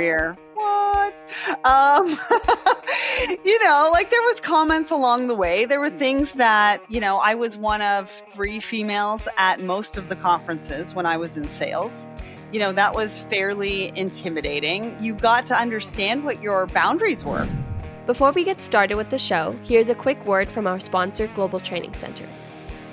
career. What? Like there was comments along the way. There were things that, I was one of 3 females at most of the conferences when I was in sales. That was fairly intimidating. You got to understand what your boundaries were. Before we get started with the show, here's a quick word from our sponsor, Global Training Center.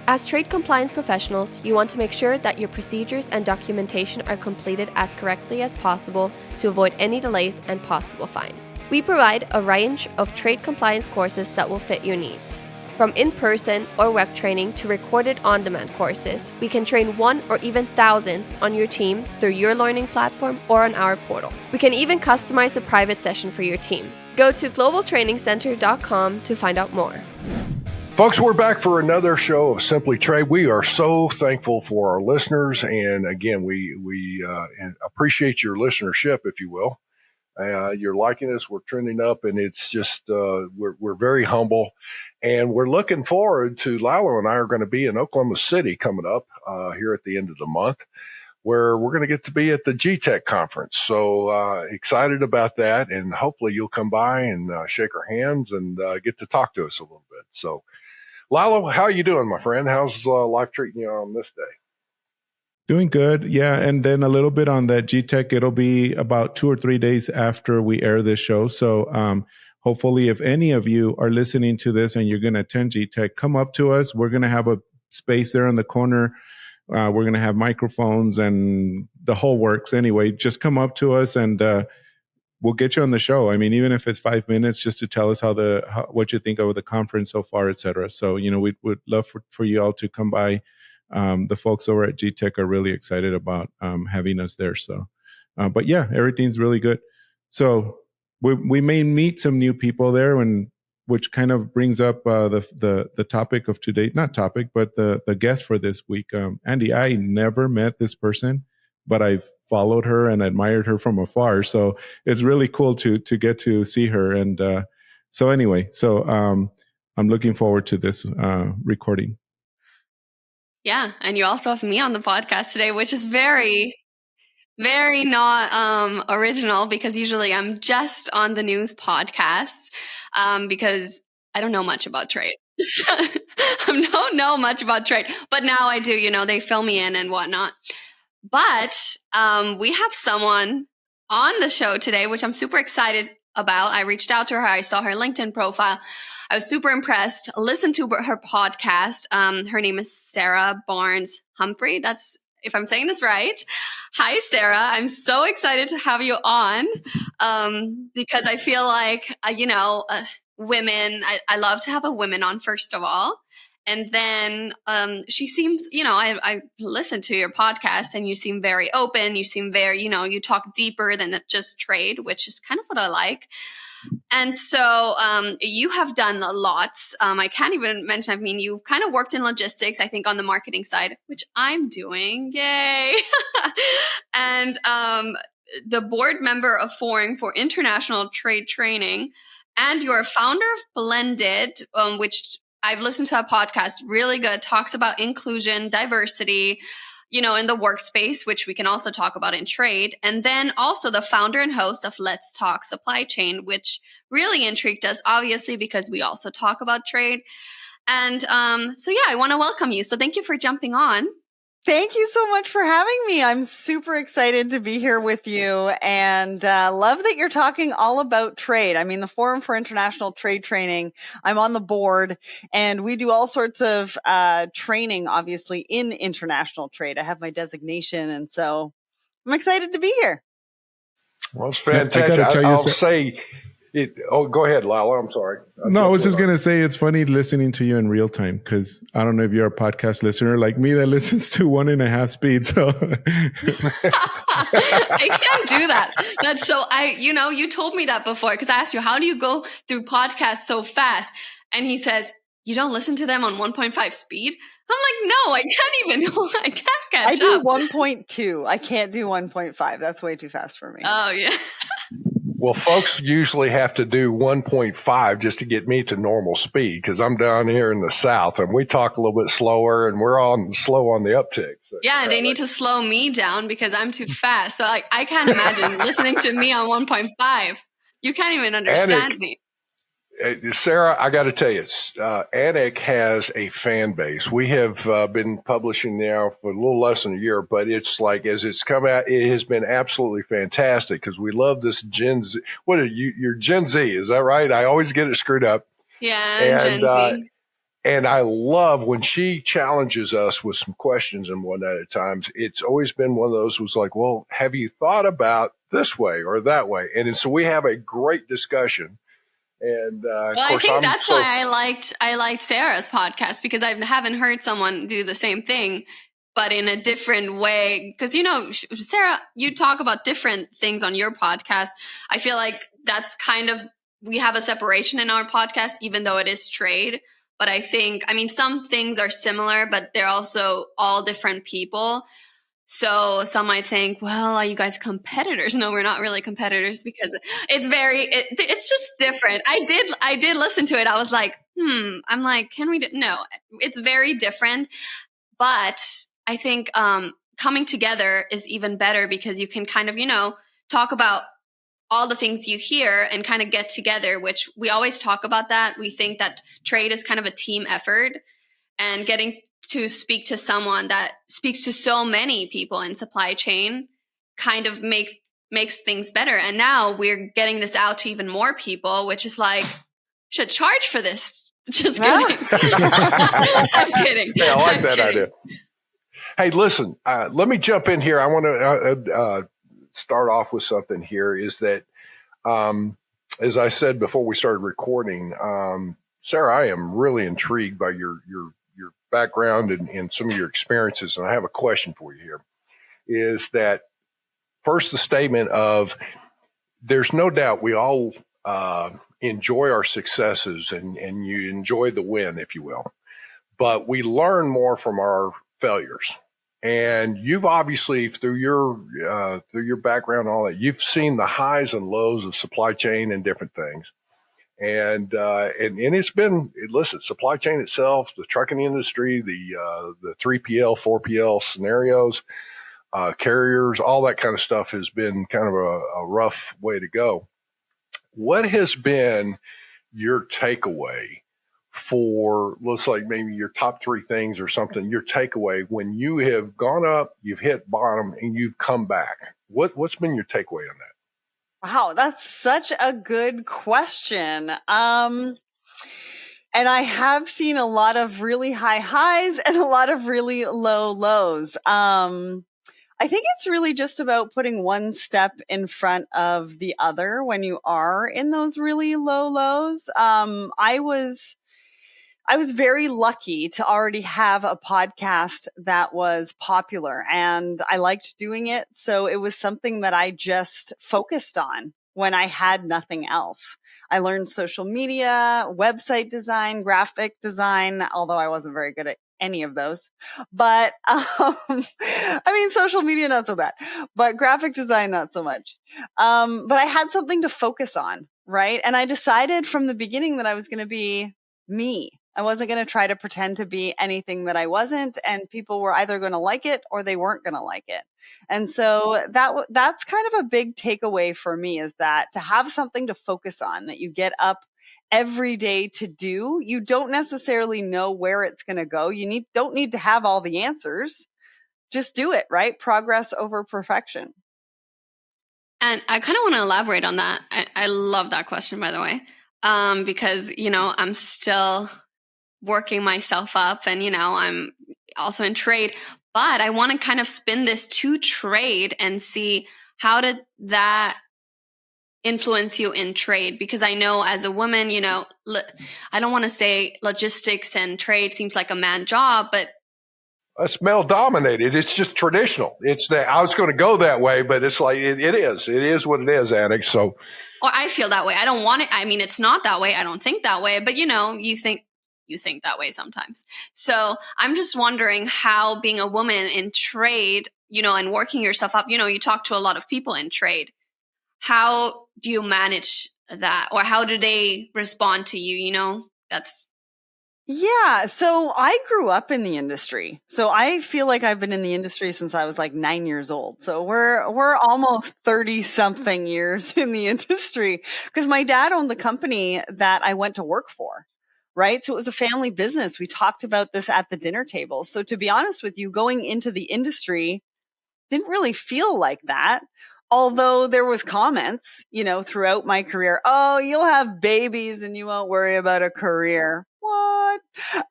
As trade compliance professionals, you want to make sure that your procedures and documentation are completed as correctly as possible to avoid any delays and possible fines. We provide a range of trade compliance courses that will fit your needs. From in-person or web training to recorded on-demand courses, we can train one or even thousands on your team through your learning platform or on our portal. We can even customize a private session for your team. Go to globaltrainingcenter.com to find out more. Folks, we're back for another show of Simply Trade. We are so thankful for our listeners. And again, we appreciate your listenership, if you will. You're liking us. We're trending up, and it's just, we're very humble. And we're looking forward to, Lalo and I are going to be in Oklahoma City coming up here at the end of the month, where we're going to get to be at the GTech conference. So excited about that. And hopefully you'll come by and shake our hands and get to talk to us a little bit. So, Lalo, how are you doing, my friend? How's life treating you on this day? Doing good. Yeah. And then a little bit on that GTech, it'll be about 2 or 3 days after we air this show. So hopefully if any of you are listening to this and you're going to attend GTech, come up to us. We're going to have a space there in the corner. We're going to have microphones and the whole works. Anyway, just come up to us and we'll get you on the show. I mean, even if it's 5 minutes, just to tell us what you think of the conference so far, et cetera. So, we would love for you all to come by. The folks over at GTech are really excited about having us there. So, but yeah, everything's really good. So we may meet some new people there, which kind of brings up the topic of today. Not topic, but the guest for this week. Andy, I never met this person, but I've followed her and admired her from afar. So it's really cool to get to see her. And so anyway, I'm looking forward to this recording. Yeah, and you also have me on the podcast today, which is very, very not original because usually I'm just on the news podcasts because I don't know much about trade. I don't know much about trade, but now I do. They fill me in and whatnot. But we have someone on the show today, which I'm super excited about. I reached out to her. I saw her LinkedIn profile. I was super impressed. Listened to her podcast. Her name is Sarah Barnes-Humphrey. That's, if I'm saying this right. Hi, Sarah. I'm so excited to have you on because I feel like, women, I love to have a woman on, first of all. And then she seems, I listened to your podcast and you seem very open. You seem very, you talk deeper than just trade, which is kind of what I like. And so you have done lots. I can't even mention, you kind of worked in logistics, I think on the marketing side, which I'm doing. Yay. And the board member of Forum for International Trade Training. And you're a founder of Blended, which I've listened to a podcast, really good, talks about inclusion, diversity, in the workspace, which we can also talk about in trade. And then also the founder and host of Let's Talk Supply Chain, which really intrigued us, obviously, because we also talk about trade. And I want to welcome you. So thank you for jumping on. Thank you so much for having me. I'm super excited to be here with you and love that you're talking all about trade. The Forum for International Trade Training, I'm on the board and we do all sorts of training, obviously, in international trade. I have my designation and so I'm excited to be here. Well, it's fantastic. I'll say it. Oh, go ahead, Lalo. I'm sorry. No, I was just going to say it's funny listening to you in real time because I don't know if you're a podcast listener like me that listens to 1.5 speed. So I can't do that. That's so you told me that before because I asked you, how do you go through podcasts so fast? And he says, you don't listen to them on 1.5 speed? I'm like, no, I can't catch up. I do 1.2. I can't do 1.5. That's way too fast for me. Oh, yeah. Well, folks usually have to do 1.5 just to get me to normal speed because I'm down here in the South and we talk a little bit slower and we're all slow on the uptick. So, Yeah, they need to slow me down because I'm too fast. So I can't imagine listening to me on 1.5. You can't even understand Annik, me. Sarah, I got to tell you, Annik has a fan base. We have been publishing now for a little less than a year, but it's like as it's come out, it has been absolutely fantastic because we love this Gen Z. What are you? You're Gen Z, is that right? I always get it screwed up. Yeah, And Gen Z. and I love when she challenges us with some questions and whatnot at times. It's always been one of those was like, well, have you thought about this way or that way? And so we have a great discussion. And of Well, I course, think that's why I liked Sarah's podcast because I haven't heard someone do the same thing, but in a different way. Because Sarah, you talk about different things on your podcast. I feel like that's kind of we have a separation in our podcast, even though it is trade. But I mean, some things are similar, but they're also all different people. So some might think, well, are you guys competitors? No, we're not really competitors because it's just different. I did listen to it. I was like, I'm like, can we no, it's very different. But I think coming together is even better because you can kind of, talk about all the things you hear and kind of get together, which we always talk about that. We think that trade is kind of a team effort and getting to speak to someone that speaks to so many people in supply chain kind of makes things better. And now we're getting this out to even more people, which is like, should charge for this. Just kidding. I'm kidding. Yeah, I like I'm that kidding. idea. Hey, listen, let me jump in here. I want to start off with something here is that, as I said before we started recording, Sarah, I am really intrigued by your background and some of your experiences. And I have a question for you here is that first, the statement of there's no doubt we all enjoy our successes and you enjoy the win, if you will, but we learn more from our failures. And you've obviously through your background and all that, you've seen the highs and lows of supply chain and different things. And it's been, listen, supply chain itself, the trucking industry, the 3PL, 4PL scenarios, carriers, all that kind of stuff has been kind of a rough way to go. What has been your takeaway for, let's like maybe your top three things or something, your takeaway when you have gone up, you've hit bottom and you've come back? What's been your takeaway on that? Wow, that's such a good question. And I have seen a lot of really high highs and a lot of really low lows. I think it's really just about putting one step in front of the other when you are in those really low lows. I was very lucky to already have a podcast that was popular and I liked doing it. So it was something that I just focused on when I had nothing else. I learned social media, website design, graphic design, although I wasn't very good at any of those. But I mean, social media, not so bad, but graphic design, not so much. But I had something to focus on, right? And I decided from the beginning that I was going to be me. I wasn't going to try to pretend to be anything that I wasn't, and people were either going to like it or they weren't going to like it. And so that's kind of a big takeaway for me is that to have something to focus on that you get up every day to do, you don't necessarily know where it's going to go. Don't need to have all the answers. Just do it, right? Progress over perfection. And I kind of want to elaborate on that. I love that question, by the way, because, I'm still working myself up and, I'm also in trade. But I want to kind of spin this to trade and see how did that influence you in trade? Because I know as a woman, I don't want to say logistics and trade seems like a man job, but it's male dominated. It's just traditional. It's that I was going to go that way, but it's like it is what it is, Annik. So, or I feel that way. I don't want it. I mean, it's not that way. I don't think that way, but you think that way sometimes. So I'm just wondering how being a woman in trade, and working yourself up, you talk to a lot of people in trade. how do you manage that, or how do they respond to you? You know, that's Yeah, so I grew up in the industry. So I feel like I've been in the industry since I was like 9 years old. So we're almost 30 something years in the industry because my dad owned the company that I went to work for. Right? So it was a family business. We talked about this at the dinner table. So to be honest with you, going into the industry didn't really feel like that. Although there was comments, throughout my career, oh, you'll have babies and you won't worry about a career. What?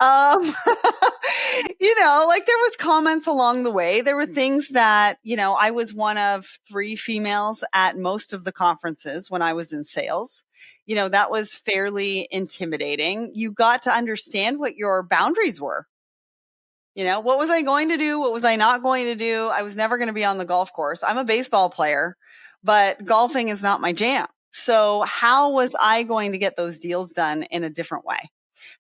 Um, like there was comments along the way. There were things that, I was one of 3 females at most of the conferences when I was in sales. That was fairly intimidating. You got to understand what your boundaries were. What was I going to do? What was I not going to do? I was never going to be on the golf course. I'm a baseball player, but golfing is not my jam. So how was I going to get those deals done in a different way?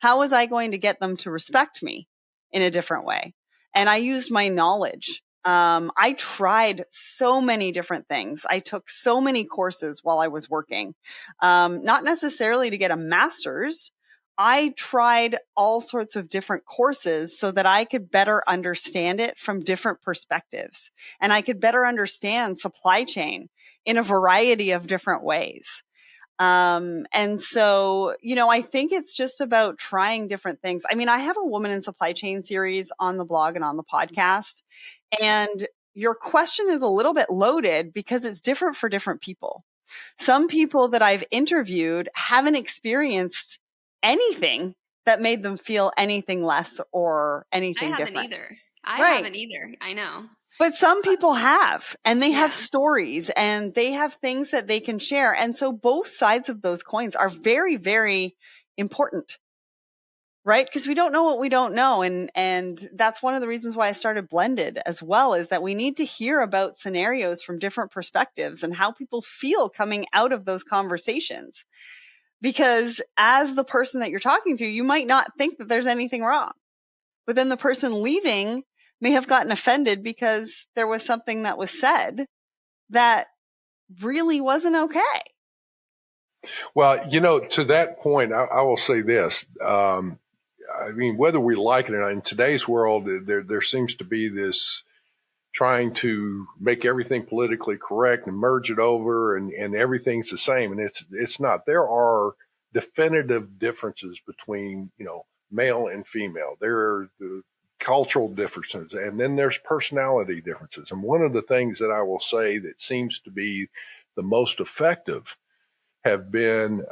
How was I going to get them to respect me in a different way? And I used my knowledge. I tried so many different things. I took so many courses while I was working, not necessarily to get a master's. I tried all sorts of different courses so that I could better understand it from different perspectives. And I could better understand supply chain in a variety of different ways. And so, I think it's just about trying different things. I mean, I have a woman in supply chain series on the blog and on the podcast. And your question is a little bit loaded because it's different for different people. Some people that I've interviewed haven't experienced anything that made them feel anything less or I anything haven't different. either. I Right. haven't either. I know. But some people have, and they have Yeah. stories and they have things that they can share. And so both sides of those coins are very, very important. Right? Because we don't know what we don't know. And that's one of the reasons why I started Blended as well, is that we need to hear about scenarios from different perspectives and how people feel coming out of those conversations. Because as the person that you're talking to, you might not think that there's anything wrong. But then the person leaving may have gotten offended because there was something that was said that really wasn't okay. Well, to that point, I will say this. I mean, whether we like it or not, in today's world, there seems to be this trying to make everything politically correct and merge it over, and everything's the same, and it's not. There are definitive differences between male and female. There are the cultural differences, and then there's personality differences. And one of the things that I will say that seems to be the most effective have been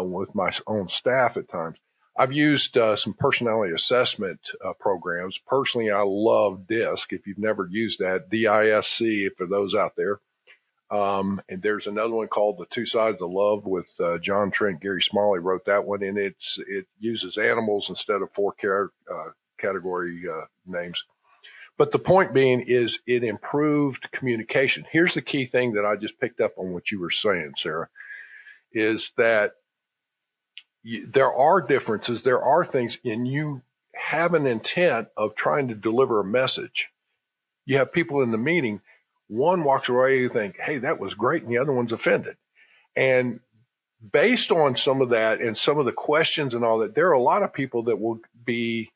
with my own staff at times. I've used some personality assessment programs. Personally, I love DISC. If you've never used that, DISC, for those out there. And there's another one called The Two Sides of Love with John Trent. Gary Smalley wrote that one, and it uses animals instead of 4 category names. But the point being is it improved communication. Here's the key thing that I just picked up on what you were saying, Sarah, is that there are differences, there are things, and you have an intent of trying to deliver a message. You have people in the meeting, one walks away and think, hey, that was great, and the other one's offended. And based on some of that and some of the questions and all that, there are a lot of people that will be,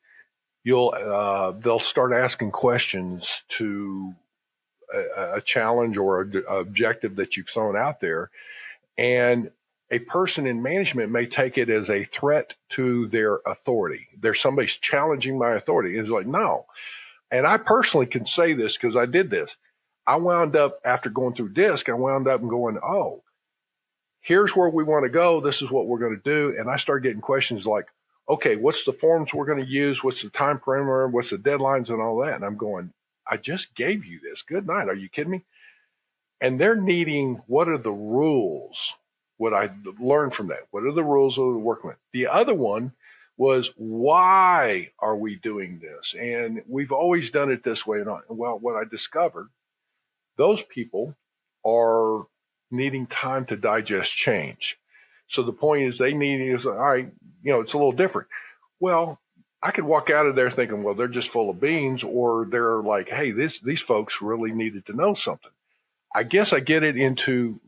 they'll start asking questions to a challenge or an objective that you've thrown out there. And a person in management may take it as a threat to their authority. There's somebody's challenging my authority. It's like, no. And I personally can say this because I did this. I wound up, after going through DISC, I wound up and going, oh, here's where we want to go. This is what we're going to do. And I started getting questions like, okay, what's the forms we're going to use? What's the time parameter? What's the deadlines and all that? And I'm going, I just gave you this. Good night. Are you kidding me? And they're needing, what are the rules? What I learned from that? What are the rules of the working with? The other one was, why are we doing this? And we've always done it this way. Well, what I discovered, those people are needing time to digest change. So the point is they need is, all right, it's a little different. Well, I could walk out of there thinking, well, they're just full of beans, or they're like, hey, these folks really needed to know something. I guess I get it into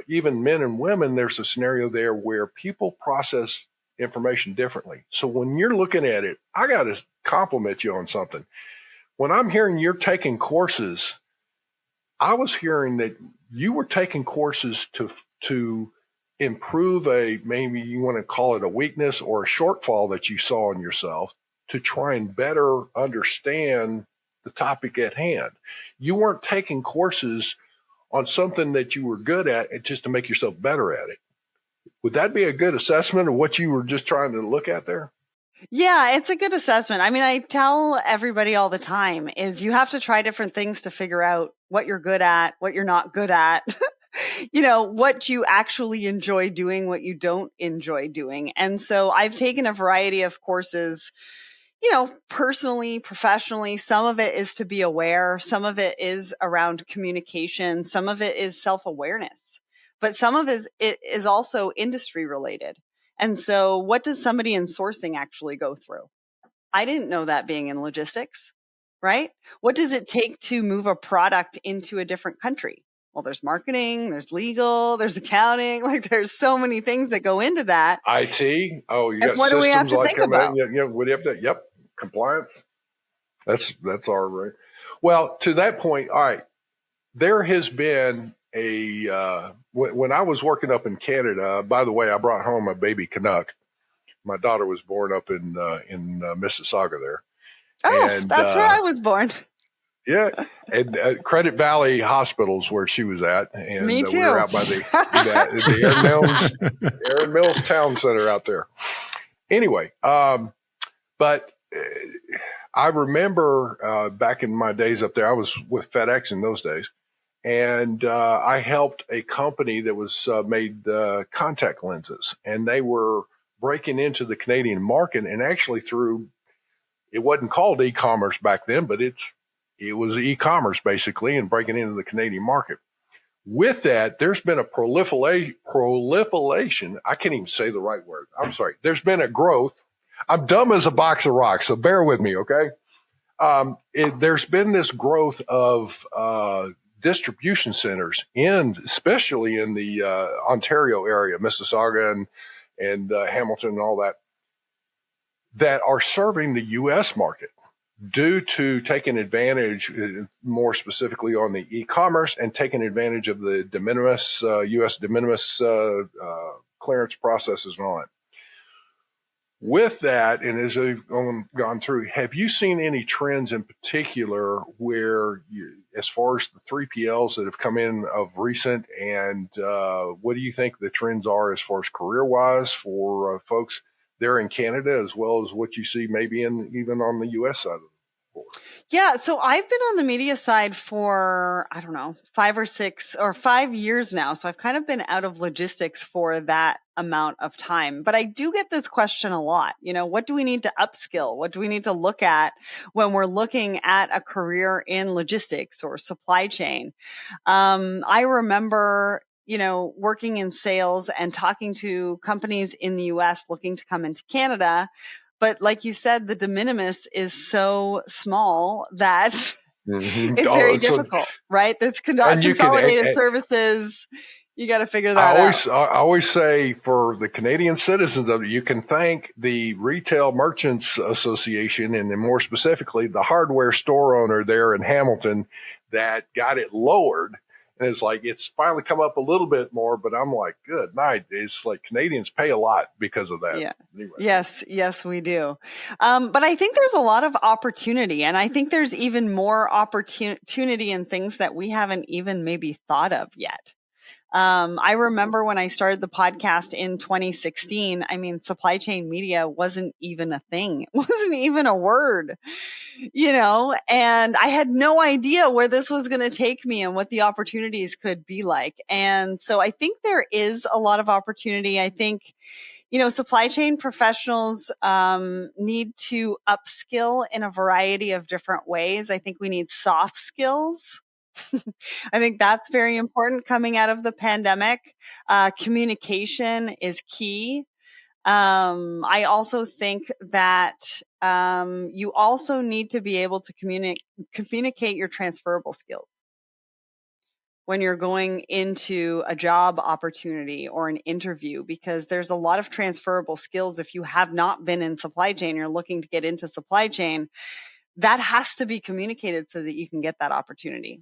even men and women, there's a scenario there where people process information differently. So when you're looking at it, I got to compliment you on something. When I'm hearing you're taking courses, I was hearing that you were taking courses to improve a, maybe you want to call it a weakness or a shortfall that you saw in yourself, to try and better understand the topic at hand. You weren't taking courses on something that you were good at just to make yourself better at it. Would that be a good assessment of what you were just trying to look at there? Yeah, it's a good assessment. I mean, I tell everybody all the time is you have to try different things to figure out what you're good at, what you're not good at, what you actually enjoy doing, what you don't enjoy doing. And so I've taken a variety of courses, personally, professionally. Some of it is to be aware. Some of it is around communication. Some of it is self-awareness, but some of it is also industry related. And so what does somebody in sourcing actually go through? I didn't know that, being in logistics, right? What does it take to move a product into a different country? Well, there's marketing, there's legal, there's accounting, like there's so many things that go into that. IT. Oh, you And got what do we have systems to like think coming about? in. What do you have to? Yep, compliance. That's our right. Well, to that point, all right. There has been when I was working up in Canada. By the way, I brought home a baby Canuck. My daughter was born up in Mississauga there. Oh, And that's where I was born. yeah, and Credit Valley Hospital's where she was at, and Me too. we were out by the Aaron Mills Town Center out there. Anyway, but I remember back in my days up there, I was with FedEx in those days, and I helped a company that was made contact lenses, and they were breaking into the Canadian market, and actually through, it wasn't called e-commerce back then, but it was e-commerce basically, and breaking into the Canadian market. With that, there's been a proliferation. I can't even say the right word. I'm sorry. There's been a growth. I'm dumb as a box of rocks, so bear with me, okay? There's been this growth of distribution centers, especially in the Ontario area, Mississauga and Hamilton and all that are serving the U.S. market due to taking advantage, more specifically on the e-commerce, and taking advantage of the de minimis, U.S. de minimis clearance processes and all that. With that, and as I've gone through, have you seen any trends in particular where, as far as the 3PLs that have come in of recent, and what do you think the trends are as far as career-wise for folks there in Canada, as well as what you see maybe even on the U.S. side of the board? Yeah, so I've been on the media side for, I don't know, 5 years now. So I've kind of been out of logistics for that amount of time. But I do get this question a lot. What do we need to upskill? What do we need to look at when we're looking at a career in logistics or supply chain? I remember, working in sales and talking to companies in the US looking to come into Canada. But like you said, the de minimis is so small that it's very difficult, right? That's consolidated services. You got to figure that out. I always say, for the Canadian citizens of it, you can thank the Retail Merchants Association, and then more specifically, the hardware store owner there in Hamilton that got it lowered. And it's finally come up a little bit more, but I'm like, good night. It's like Canadians pay a lot because of that. Yeah. Anyway. Yes, we do. But I think there's a lot of opportunity, and I think there's even more opportunity in things that we haven't even maybe thought of yet. I remember when I started the podcast in 2016, supply chain media wasn't even a thing. It wasn't even a word, and I had no idea where this was going to take me and what the opportunities could be like. And so I think there is a lot of opportunity. I think, supply chain professionals need to upskill in a variety of different ways. I think we need soft skills. I think that's very important coming out of the pandemic. Communication is key. I also think that you also need to be able to communicate your transferable skills. when you're going into a job opportunity or an interview, because there's a lot of transferable skills. If you have not been in supply chain, you're looking to get into supply chain, that has to be communicated so that you can get that opportunity.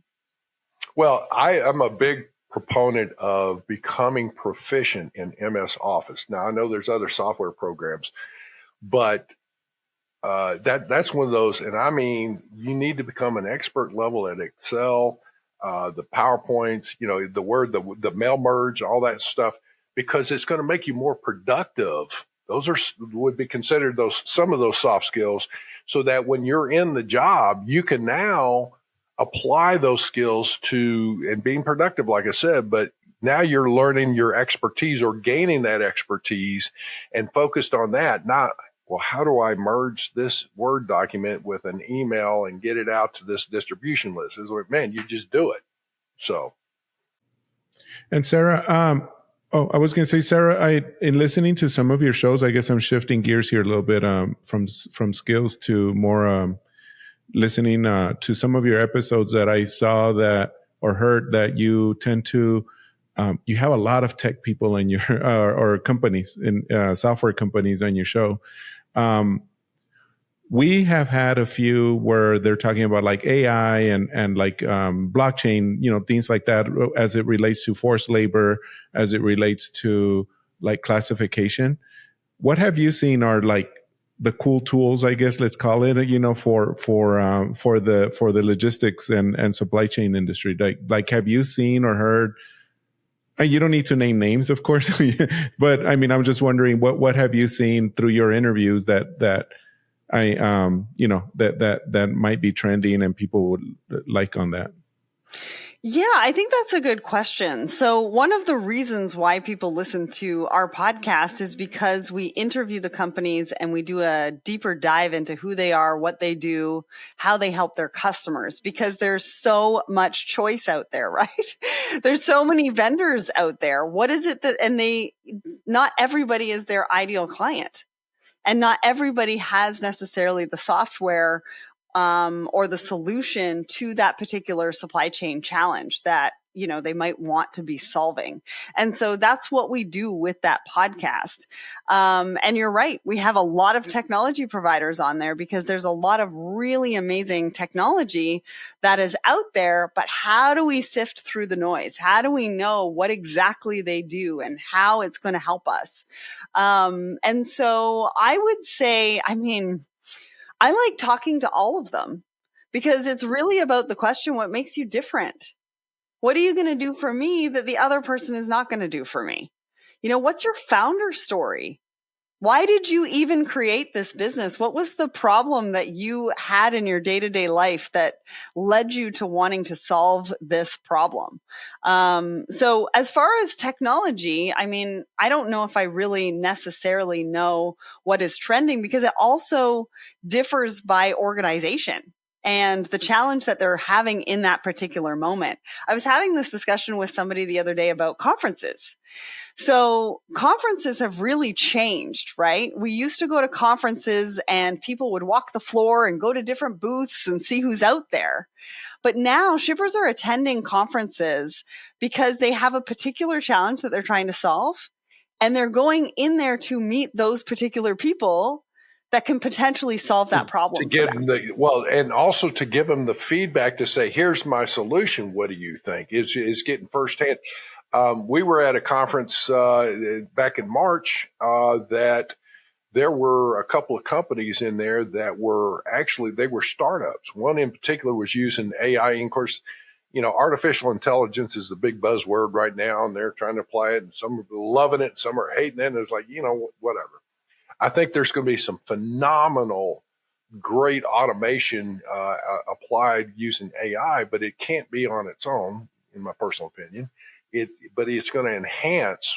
Well, I am a big proponent of becoming proficient in MS Office. Now, I know there's other software programs, but that's one of those. And I mean, you need to become an expert level at Excel, the PowerPoints, the Word, the mail merge, all that stuff, because it's going to make you more productive. Those would be considered some of those soft skills, so that when you're in the job, you can now apply those skills to and being productive, like I said. But now you're learning your expertise or gaining that expertise and focused on that, not, well, how do I merge this Word document with an email and get it out to this distribution list? It's like, man, you just do it. So. And Sarah, I was going to say, Sarah, in listening to some of your shows, I guess I'm shifting gears here a little bit from skills to more listening to some of your episodes that I saw that or heard that you tend to, you have a lot of tech people in your or companies in software companies on your show. We have had a few where they're talking about like AI and like blockchain, things like that as it relates to forced labor, as it relates to like classification. What have you seen are like the cool tools, I guess, let's call it, for the logistics and supply chain industry? Like, have you seen or heard? You don't need to name names, of course, but I mean, I'm just wondering what have you seen through your interviews that that might be trending and people would like on that? Yeah, I think that's a good question. So one of the reasons why people listen to our podcast is because we interview the companies and we do a deeper dive into who they are, what they do, how they help their customers, because there's so much choice out there, right? There's so many vendors out there. What is it not everybody is their ideal client. And not everybody has necessarily the software or the solution to that particular supply chain challenge that they might want to be solving. And so that's what we do with that podcast. And you're right, we have a lot of technology providers on there because there's a lot of really amazing technology that is out there. But how do we sift through the noise? How do we know what exactly they do and how it's going to help us? And so I would say, I like talking to all of them because it's really about the question, what makes you different? What are you going to do for me that the other person is not going to do for me? What's your founder story? Why did you even create this business? What was the problem that you had in your day-to-day life that led you to wanting to solve this problem? So as far as technology, I don't know if I really necessarily know what is trending because it also differs by organization and the challenge that they're having in that particular moment. I was having this discussion with somebody the other day about conferences. So conferences have really changed, right? We used to go to conferences and people would walk the floor and go to different booths and see who's out there. But now shippers are attending conferences because they have a particular challenge that they're trying to solve. And they're going in there to meet those particular people that can potentially solve that problem. To give them and also to give them the feedback to say, here's my solution. What do you think? Is getting firsthand. We were at a conference back in March that there were a couple of companies in there that were they were startups. One in particular was using AI. And of course, artificial intelligence is the big buzzword right now, and they're trying to apply it. And some are loving it, some are hating it. And it's like, whatever. I think there's going to be some phenomenal, great automation applied using AI, but it can't be on its own, in my personal opinion. But it's going to enhance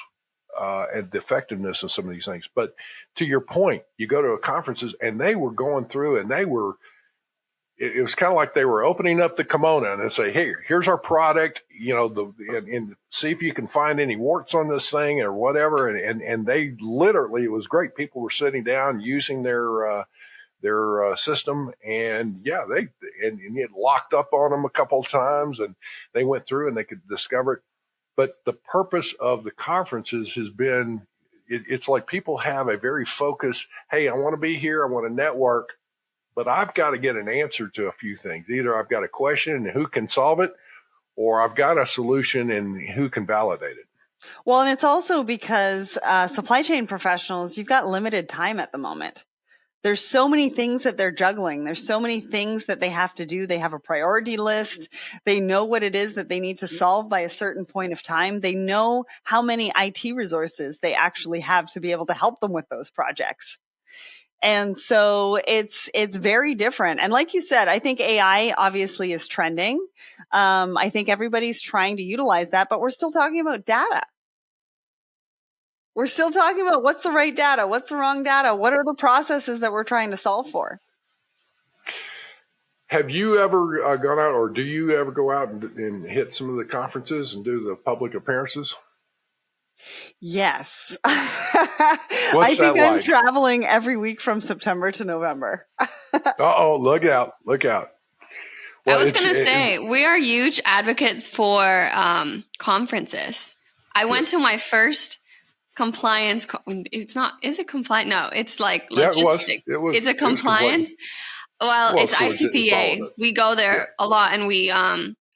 the effectiveness of some of these things. But to your point, you go to conferences and they were going through and it was kind of like they were opening up the kimono and say, hey, here's our product, and see if you can find any warts on this thing or whatever. And they literally, it was great. People were sitting down using their their system, and yeah, and it locked up on them a couple of times, and they went through and they could discover it. But the purpose of the conferences has been, it's like people have a very focused, hey, I want to be here, I want to network, but I've got to get an answer to a few things. Either I've got a question and who can solve it, or I've got a solution and who can validate it. Well, and it's also because supply chain professionals, you've got limited time at the moment. There's so many things that they're juggling. There's so many things that they have to do. They have a priority list. They know what it is that they need to solve by a certain point of time. They know how many IT resources they actually have to be able to help them with those projects. And so it's very different. And like you said, I think AI obviously is trending. I think everybody's trying to utilize that, but we're still talking about data. We're still talking about what's the right data, what's the wrong data, what are the processes that we're trying to solve for. Have you ever gone out, or do you ever go out and hit some of the conferences and do the public appearances? Yes. What's I think that I'm like? traveling every week from September to November. Uh-oh, look out, look out. Well, I was going to say, we are huge advocates for conferences. I went to my first compliance. It's not, is it compliant? No, it's like logistic. Yeah, it was. It's a compliance. Well, it's ICPA. We go there a lot, and we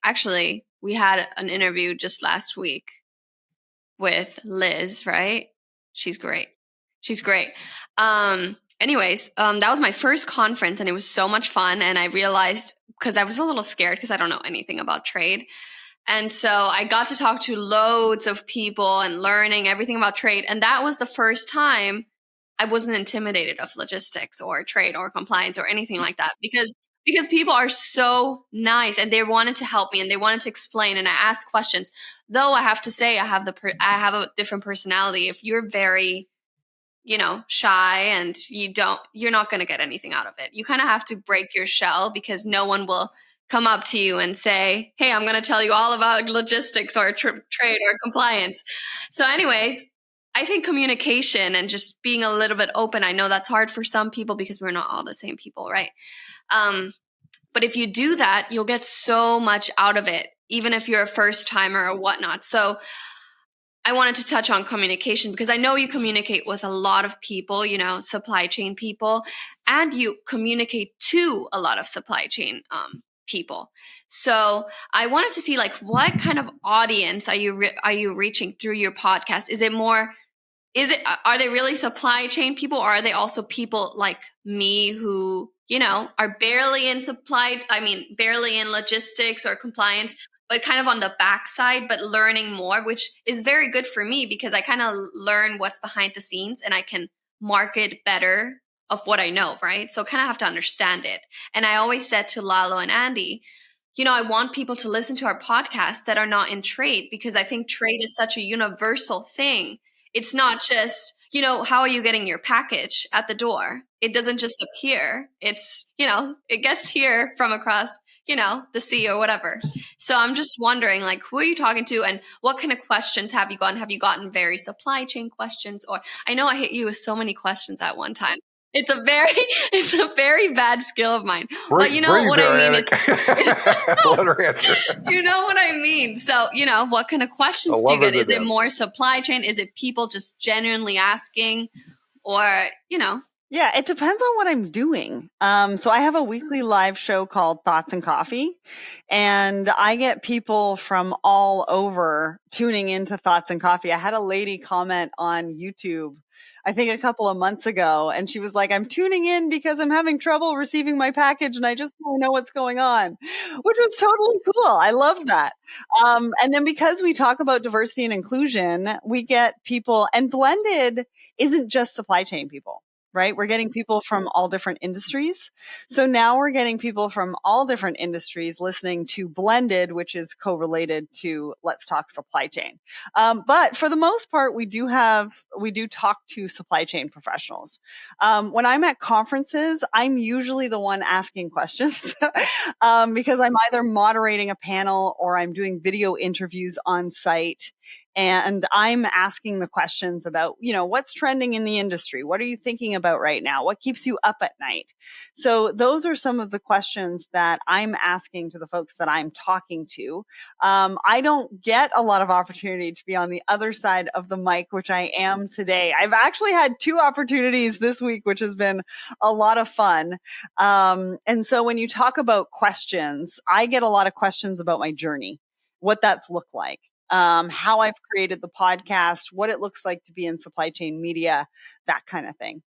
actually we had an interview just last week with Liz, right? She's great. Anyways, that was my first conference, and it was so much fun. And I realized, because I was a little scared because I don't know anything about trade. And so I got to talk to loads of people and learning everything about trade. And that was the first time I wasn't intimidated of logistics or trade or compliance or anything like that, because people are so nice and they wanted to help me and they wanted to explain, and I asked questions. Though I have to say I have a different personality. If you're very, shy and you're not going to get anything out of it. You kind of have to break your shell, because no one will come up to you and say, hey, I'm going to tell you all about logistics or trade or compliance. So anyways, I think communication and just being a little bit open, I know that's hard for some people because we're not all the same people, right? But if you do that, you'll get so much out of it, even if you're a first timer or whatnot. So I wanted to touch on communication, because I know you communicate with a lot of people, supply chain people, and you communicate to a lot of supply chain people. So I wanted to see, like, what kind of audience are you reaching through your podcast? Are they really supply chain people, or are they also people like me who, are barely in logistics or compliance, but kind of on the backside, but learning more, which is very good for me because I kind of learn what's behind the scenes and I can market better of what I know, right? So kind of have to understand it. And I always said to Lalo and Andy, I want people to listen to our podcast that are not in trade, because I think trade is such a universal thing. It's not just, how are you getting your package at the door? It doesn't just appear. It's, it gets here from across, the sea or whatever. So I'm just wondering, like, who are you talking to and what kind of questions have you gotten? Have you gotten very supply chain questions? Or I know I hit you with so many questions at one time. It's a very bad skill of mine. But you know what I mean? Let her answer. You know what I mean? So, what kind of questions do you get? Is it more supply chain? Is it people just genuinely asking? Or, Yeah, it depends on what I'm doing. So I have a weekly live show called Thoughts and Coffee, and I get people from all over tuning into Thoughts and Coffee. I had a lady comment on YouTube, I think a couple of months ago, and she was like, I'm tuning in because I'm having trouble receiving my package and I just want to know what's going on, which was totally cool. I love that. And then because we talk about diversity and inclusion, we get people, and blended isn't just supply chain people. Right? We're getting people from all different industries. So now we're getting people from all different industries listening to Blended, which is correlated to Let's Talk Supply Chain. But for the most part, we do talk to supply chain professionals. When I'm at conferences, I'm usually the one asking questions because I'm either moderating a panel or I'm doing video interviews on site. And I'm asking the questions about, what's trending in the industry? What are you thinking about right now? What keeps you up at night? So those are some of the questions that I'm asking to the folks that I'm talking to. I don't get a lot of opportunity to be on the other side of the mic, which I am today. I've actually had 2 opportunities this week, which has been a lot of fun. And so when you talk about questions, I get a lot of questions about my journey, what that's looked like. How I've created the podcast, what it looks like to be in supply chain media, that kind of thing.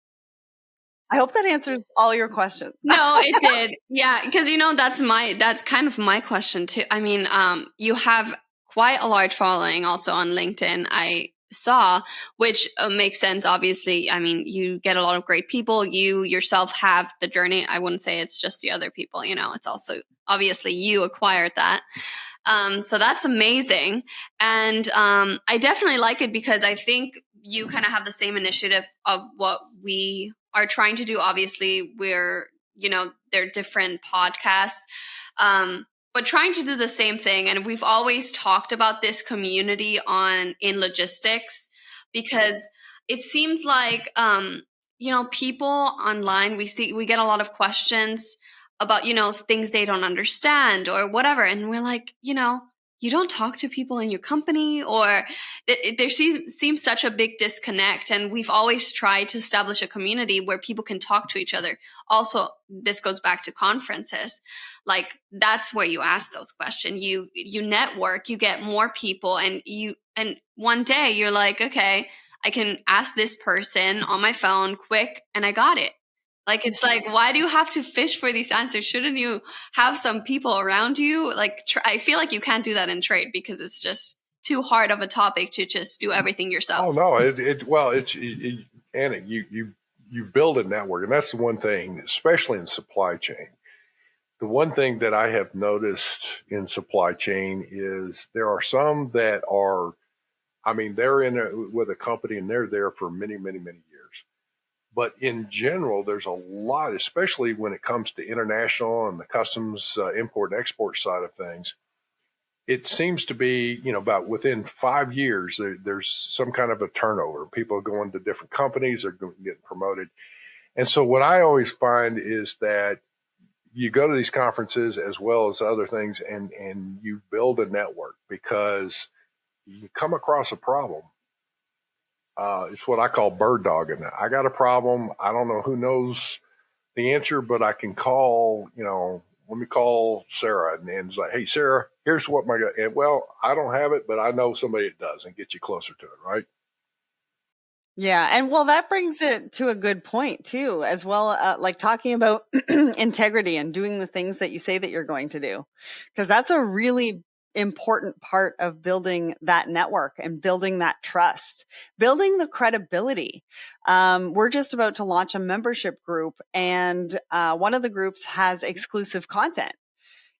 I hope that answers all your questions. No, it did. Yeah, because that's kind of my question too. I mean, you have quite a large following also on LinkedIn. I saw, which makes sense. Obviously, I mean, you get a lot of great people. You yourself have the journey. I wouldn't say it's just the other people. It's also obviously you acquired that. So that's amazing. And I definitely like it because I think you kind of have the same initiative of what we are trying to do. Obviously, they're different podcasts, but trying to do the same thing. And we've always talked about this community in logistics because it seems like, people online, we get a lot of questions about, things they don't understand or whatever. And we're like, you don't talk to people in your company, or there seems such a big disconnect. And we've always tried to establish a community where people can talk to each other. Also, this goes back to conferences. Like, that's where you ask those questions. You network, you get more people, and one day you're like, okay, I can ask this person on my phone quick and I got it. Like, it's like, why do you have to fish for these answers? Shouldn't you have some people around you? Like, I feel like you can't do that in trade because it's just too hard of a topic to just do everything yourself. Oh no, Annik, you build a network, and that's the one thing, especially in supply chain. The one thing that I have noticed in supply chain is there are some that are, they're with a company and they're there for many, many, many years. But in general, there's a lot, especially when it comes to international and the customs import and export side of things. It seems to be, about within 5 years, there's some kind of a turnover. People are going to different companies, they're getting promoted. And so what I always find is that you go to these conferences as well as other things, and you build a network because you come across a problem. It's what I call bird dogging. I got a problem. I don't know who knows the answer, but I can call, let me call Sarah. And it's like, hey, Sarah, here's what and well, I don't have it, but I know somebody that does, and get you closer to it, right? Yeah. And well, that brings it to a good point too, as well, like talking about integrity and doing the things that you say that you're going to do, because that's a really important part of building that network and building that trust, building the credibility. We're just about to launch a membership group, and one of the groups has exclusive content.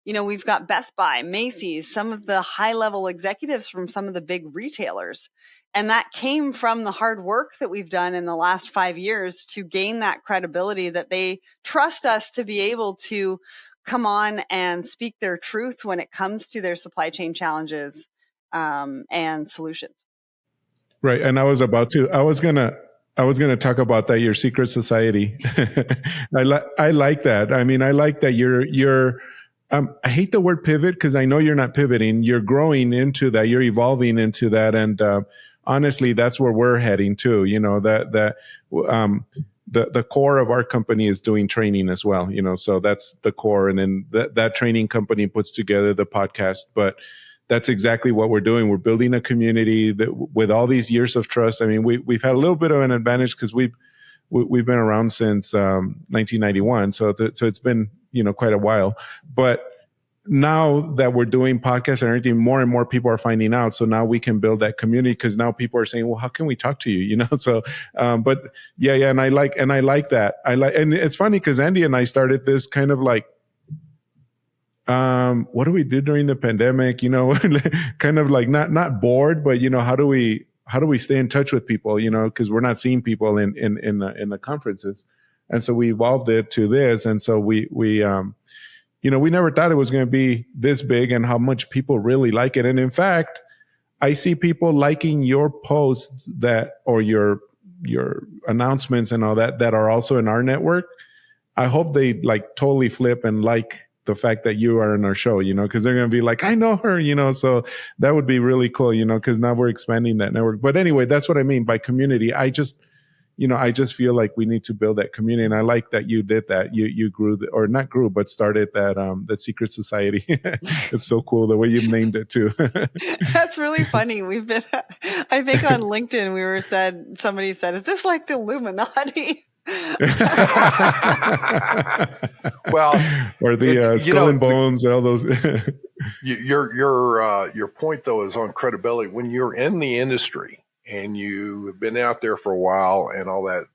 We've got Best Buy, Macy's, some of the high-level executives from some of the big retailers. And that came from the hard work that we've done in the last 5 years to gain that credibility that they trust us to be able to come on and speak their truth when it comes to their supply chain challenges and solutions. Right. And I was gonna talk about that, your secret society. I like that. I like that you're I hate the word pivot because I know you're not pivoting. You're growing into that. You're evolving into that. And honestly, that's where we're heading to. The core of our company is doing training as well. So that's the core. And then that training company puts together the podcast. But that's exactly what we're doing. We're building a community that, with all these years of trust. We've had a little bit of an advantage because we've been around since 1991. So it's been quite a while. But now that we're doing podcasts and everything, more and more people are finding out. So now we can build that community because now people are saying, "Well, how can we talk to you?" So, but yeah, and I like that. And it's funny because Andy and I started this kind of like, what do we do during the pandemic? Kind of like not bored, but how do we stay in touch with people? Because we're not seeing people in the conferences, and so we evolved it to this, and so we never thought it was going to be this big and how much people really like it. And in fact, I see people liking your posts or your announcements and all that are also in our network. I hope they like totally flip and like the fact that you are in our show, because they're going to be like, I know her, so that would be really cool, because now we're expanding that network. But anyway, that's what I mean by community. I just feel like we need to build that community. And I like that you did that. You grew, or not grew, but started that secret society. It's so cool the way you've named it too. That's really funny. We've been, I think on LinkedIn, somebody said, is this like the Illuminati? Well, or the Skull and Bones, all those. Your point though is on credibility. When you're in the industry and you have been out there for a while and all that,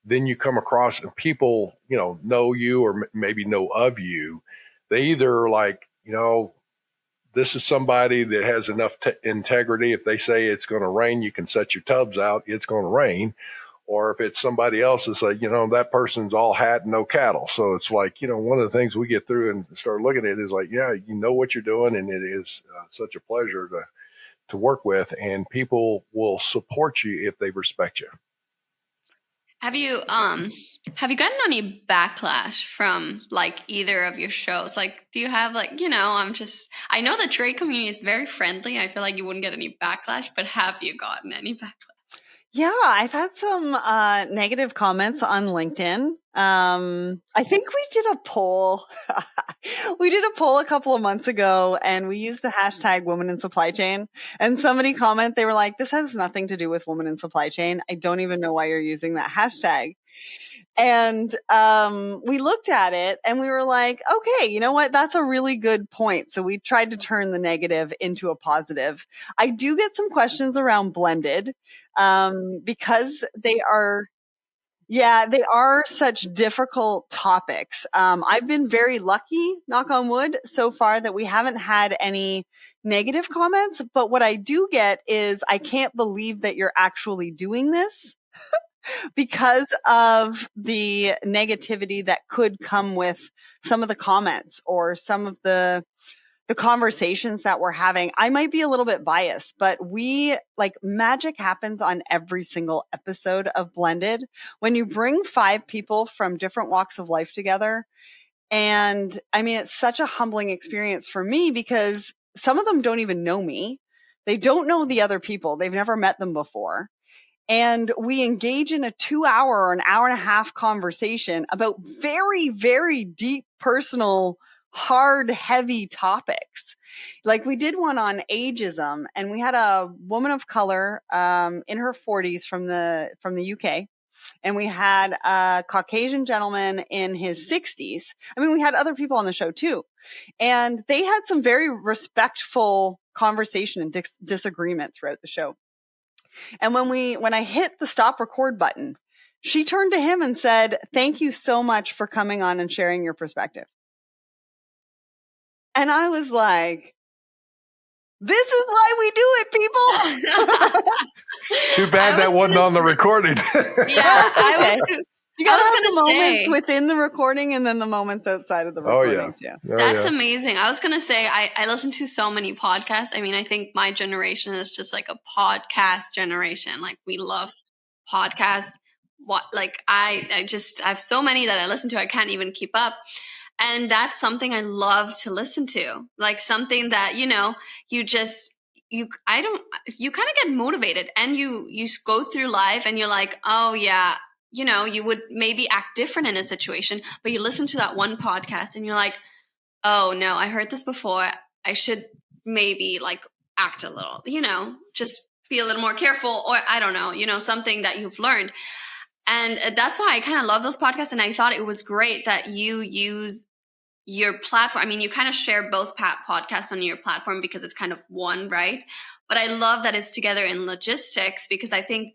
then you come across and people, know you or maybe know of you. They either like, this is somebody that has enough integrity. If they say it's going to rain, you can set your tubs out. It's going to rain. Or if it's somebody else, it's like, that person's all hat and no cattle. So it's like, one of the things we get through and start looking at is like, yeah, you know what you're doing. And it is such a pleasure to work with, and people will support you if they respect you. Have you gotten any backlash from like either of your shows? Like, do you have like, I know the trade community is very friendly. I feel like you wouldn't get any backlash, but have you gotten any backlash? Yeah, I've had some negative comments on LinkedIn. I think we did a poll. We did a poll a couple of months ago, and we used the hashtag woman in supply chain. And somebody commented, they were like, this has nothing to do with woman in supply chain. I don't even know why you're using that hashtag. And we looked at it and we were like, okay, you know what? That's a really good point. So we tried to turn the negative into a positive. I do get some questions around blended because they are such difficult topics. I've been very lucky, knock on wood, so far that we haven't had any negative comments. But what I do get is, I can't believe that you're actually doing this. Because of the negativity that could come with some of the comments or some of the conversations that we're having. I might be a little bit biased, but magic happens on every single episode of Blended. When you bring 5 people from different walks of life together, and I mean, it's such a humbling experience for me because some of them don't even know me. They don't know the other people. They've never met them before. And we engage in a 2-hour or an hour and a half conversation about very, very deep, personal, hard, heavy topics. Like we did one on ageism, and we had a woman of color in her 40s from the UK. And we had a Caucasian gentleman in his 60s. I mean, we had other people on the show too. And they had some very respectful conversation and disagreement throughout the show. And when I hit the stop record button, she turned to him and said, "Thank you so much for coming on and sharing your perspective." And I was like, this is why we do it, people. Too bad that wasn't on the recording. Yeah, You gotta have the moments within the recording and then the moments outside of the recording too. That's amazing. I was gonna say I listen to so many podcasts. I mean, I think my generation is just like a podcast generation. Like we love podcasts. I have so many that I listen to, I can't even keep up. And that's something I love to listen to. Like something that, you kind of get motivated, and you go through life and you're like, oh yeah, you would maybe act different in a situation, but you listen to that one podcast and you're like, oh no, I heard this before. I should maybe like act a little, just be a little more careful, or I don't know, something that you've learned. And that's why I kind of love those podcasts. And I thought it was great that you use your platform. I mean, you kind of share both podcasts on your platform because it's kind of one, right? But I love that it's together in logistics, because I think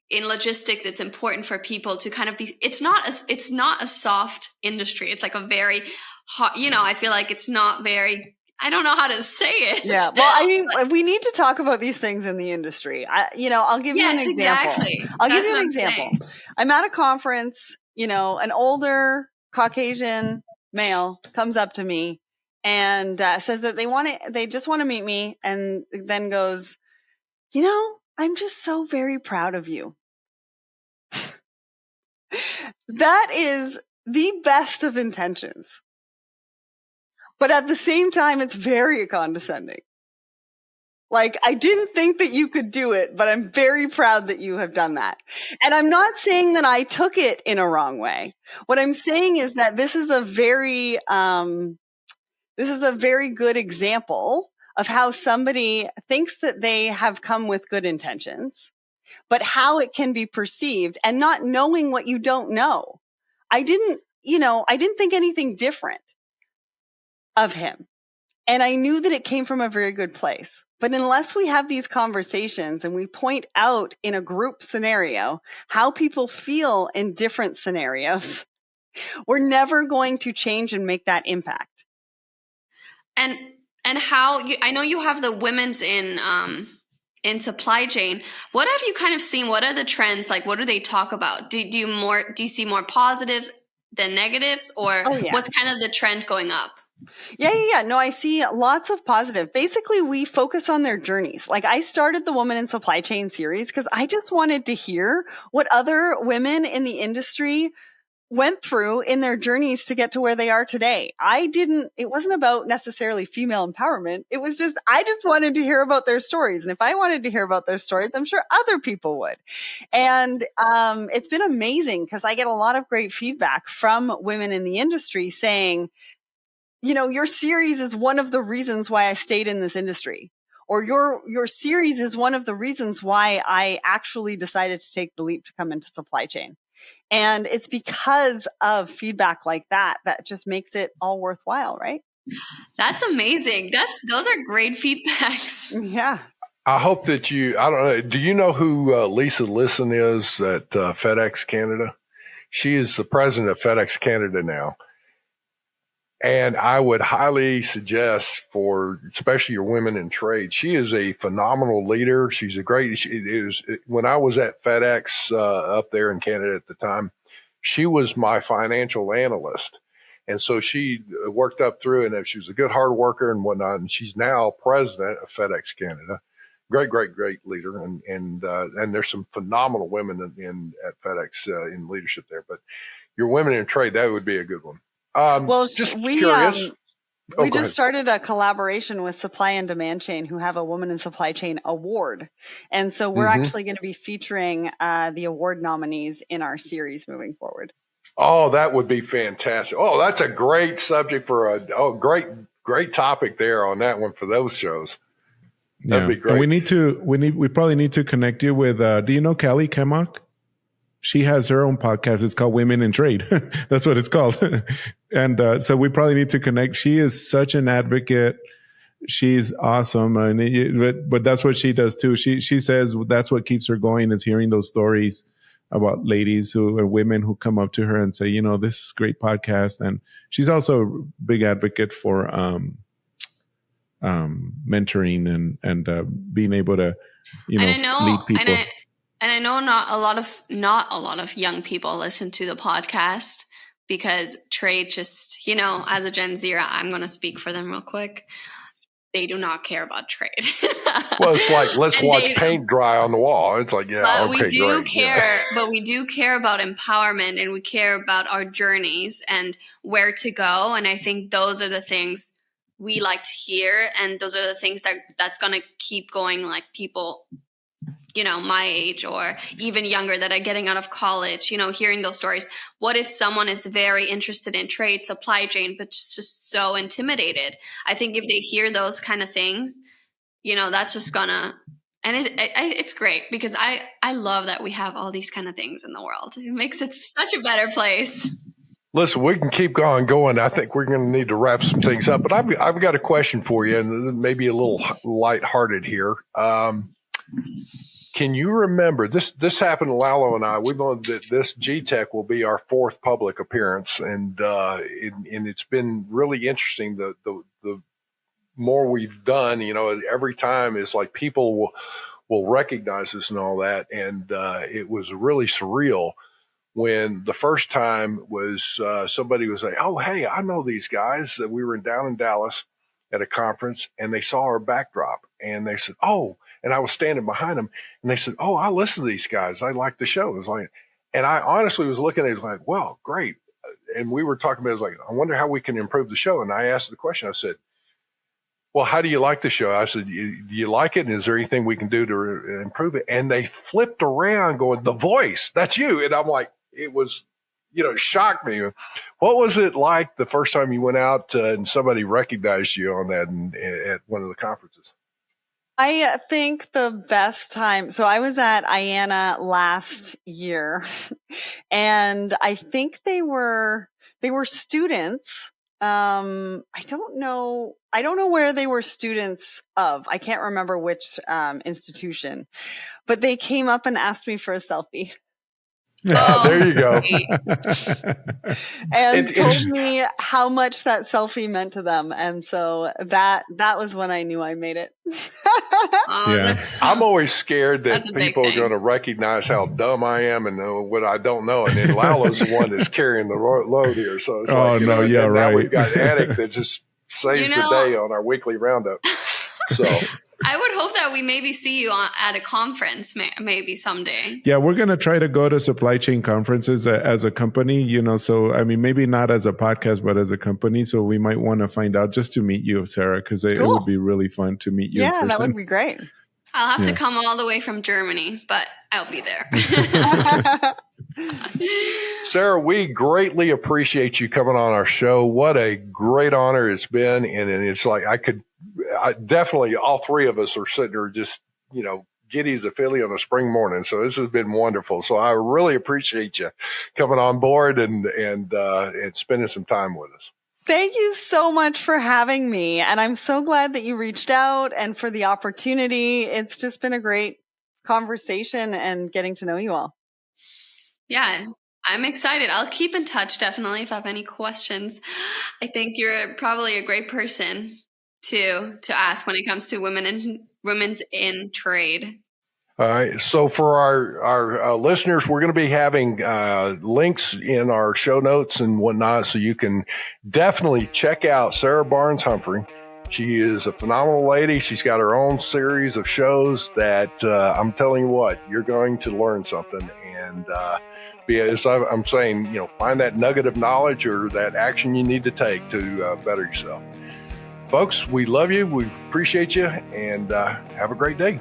in logistics, it's important for people to kind of be, it's not a soft industry. It's like a very hot, I feel like it's not very, I don't know how to say it. Yeah. Well, I mean, we need to talk about these things in the industry. I'll give you an example. Exactly. I'll give you an example. I'm at a conference, an older Caucasian male comes up to me and says that they just want to meet me, and then goes, I'm just so very proud of you. That is the best of intentions. But at the same time, it's very condescending. Like, I didn't think that you could do it, but I'm very proud that you have done that. And I'm not saying that I took it in a wrong way. What I'm saying is that this is a very good example of how somebody thinks that they have come with good intentions, but how it can be perceived, and not knowing what you don't know. I didn't think anything different of him. And I knew that it came from a very good place. But unless we have these conversations and we point out in a group scenario how people feel in different scenarios, we're never going to change and make that impact. And how I know you have the women's in supply chain. What have you kind of seen? What are the trends? Like, what do they talk about? Do you see more positives than negatives, or what's kind of the trend going up? Yeah. No, I see lots of positive. Basically, we focus on their journeys. Like, I started the Woman in Supply Chain series because I just wanted to hear what other women in the industry went through in their journeys to get to where they are today. It wasn't about necessarily female empowerment. It was just, I just wanted to hear about their stories. And if I wanted to hear about their stories, I'm sure other people would. And it's been amazing because I get a lot of great feedback from women in the industry saying, your series is one of the reasons why I stayed in this industry, or your series is one of the reasons why I actually decided to take the leap to come into supply chain. And it's because of feedback like that just makes it all worthwhile, right? That's amazing. Those are great feedbacks. Yeah. I hope that I don't know, do you know who Lisa Lisson is at FedEx Canada? She is the president of FedEx Canada now. And I would highly suggest for especially your women in trade, she is a phenomenal leader. She's when I was at FedEx up there in Canada at the time, she was my financial analyst. And so she worked up through, and she was a good hard worker and whatnot. And she's now president of FedEx Canada. Great leader. And there's some phenomenal women at FedEx in leadership there. But your women in trade, that would be a good one. We just started a collaboration with Supply and Demand Chain, who have a Woman in Supply Chain award. And so we're actually going to be featuring the award nominees in our series moving forward. Oh, that would be fantastic. Oh, that's a great subject for great topic there on that one for those shows. That'd be great. And we probably need to connect you with, do you know Kelly Kemmock? She has her own podcast. It's called Women in Trade. That's what it's called. And so we probably need to connect. She is such an advocate. She's awesome. But that's what she does too. She says that's what keeps her going, is hearing those stories about ladies or women who come up to her and say, this is a great podcast. And she's also a big advocate for mentoring and being able to, lead people. And I know not a lot of young people listen to the podcast because trade just, as a Gen Zer, I'm going to speak for them real quick. They do not care about trade. Well, it's like, let's watch paint dry on the wall. It's like, but we do care. But we do care about empowerment, and we care about our journeys and where to go. And I think those are the things we like to hear. And those are the things that's going to keep going, like people my age or even younger that are getting out of college, hearing those stories. What if someone is very interested in trade, supply chain, but just so intimidated? I think if they hear those kind of things, that's just gonna, and it's great because I love that we have all these kind of things in the world. It makes it such a better place. Listen, we can keep going. I think we're going to need to wrap some things up, but I've got a question for you, and maybe a little lighthearted here. Can you remember this happened to Lalo and I? We know that this GTech will be our fourth public appearance, and it's been really interesting. The more we've done, every time is like people will recognize us and all that, and it was really surreal when the first time was somebody was like, oh, hey, I know these guys. We were down in Dallas at a conference, and they saw our backdrop, and they said, oh, and I was standing behind them, and they said, oh, I listen to these guys. I like the show. It was like, and I honestly was looking at it like, well, great. And we were talking about it, like, I wonder how we can improve the show. And I asked the question, I said, well, how do you like the show? I said, do you like it? And is there anything we can do to improve it? And they flipped around going, the voice, that's you. And I'm like, it was, shocked me. What was it like the first time you went out and somebody recognized you on that at one of the conferences? I think the best time, so I was at IANA last year, and I think they were students. I don't know where they were students of. I can't remember which institution, but they came up and asked me for a selfie. There you go. And told me how much that selfie meant to them. And so that was when I knew I made it. I'm always scared that people are going to recognize how dumb I am and what I don't know. And then Lalo's the one that's carrying the load here. So it's right. Now we've got Annik that just saves the day on our weekly roundup. So I would hope that we maybe see you at a conference maybe someday. Yeah, we're going to try to go to supply chain conferences as a company, so I mean, maybe not as a podcast, but as a company. So we might want to find out just to meet you, Sarah, because it would be really fun to meet you in person. Yeah, that would be great. I'll have to come all the way from Germany, but I'll be there. Sarah, we greatly appreciate you coming on our show. What a great honor it's been. And it's like I definitely, all three of us are sitting there just, giddy as a filly on a spring morning. So this has been wonderful. So I really appreciate you coming on board and spending some time with us. Thank you so much for having me. And I'm so glad that you reached out and for the opportunity. It's just been a great conversation and getting to know you all. Yeah, I'm excited. I'll keep in touch definitely if I have any questions. I think you're probably a great person to ask when it comes to women's in trade. All right. So for our listeners, we're going to be having links in our show notes and whatnot, so you can definitely check out Sarah Barnes-Humphrey. She is a phenomenal lady. She's got her own series of shows that I'm telling you what, you're going to learn something. And as I'm saying, find that nugget of knowledge or that action you need to take to better yourself. Folks, we love you. We appreciate you, and have a great day.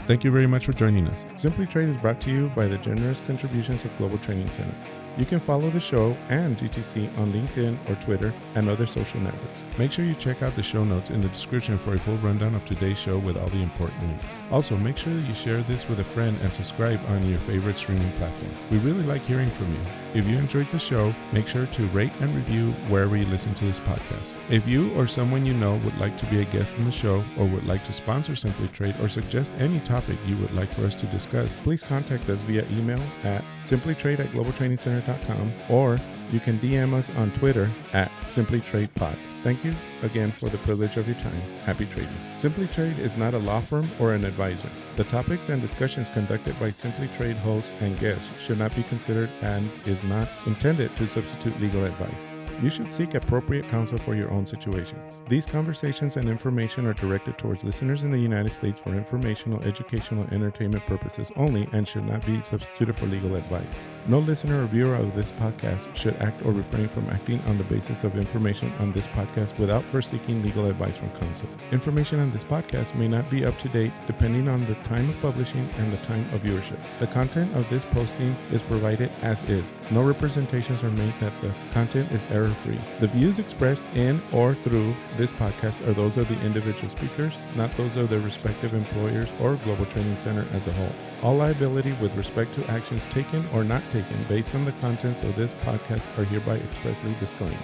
Thank you very much for joining us. Simply Trade is brought to you by the generous contributions of Global Training Center. You can follow the show and GTC on LinkedIn or Twitter and other social networks. Make sure you check out the show notes in the description for a full rundown of today's show with all the important links. Also, make sure that you share this with a friend and subscribe on your favorite streaming platform. We really like hearing from you. If you enjoyed the show, make sure to rate and review wherever you listen to this podcast. If you or someone you know would like to be a guest on the show or would like to sponsor Simply Trade or suggest any topic you would like for us to discuss, please contact us via email at simplytrade@globaltrainingcenter.com, or you can DM us on Twitter at simplytradepod. Thank you again for the privilege of your time. Happy trading. Simply Trade is not a law firm or an advisor. The topics and discussions conducted by Simply Trade hosts and guests should not be considered and is not intended to substitute legal advice. You should seek appropriate counsel for your own situations. These conversations and information are directed towards listeners in the United States for informational, educational, and entertainment purposes only and should not be substituted for legal advice. No listener or viewer of this podcast should act or refrain from acting on the basis of information on this podcast without first seeking legal advice from counsel. Information on this podcast may not be up to date depending on the time of publishing and the time of viewership. The content of this posting is provided as is. No representations are made that the content is error-free. The views expressed in or through this podcast are those of the individual speakers, not those of their respective employers or Global Training Center as a whole. All liability with respect to actions taken or not taken based on the contents of this podcast are hereby expressly disclaimed.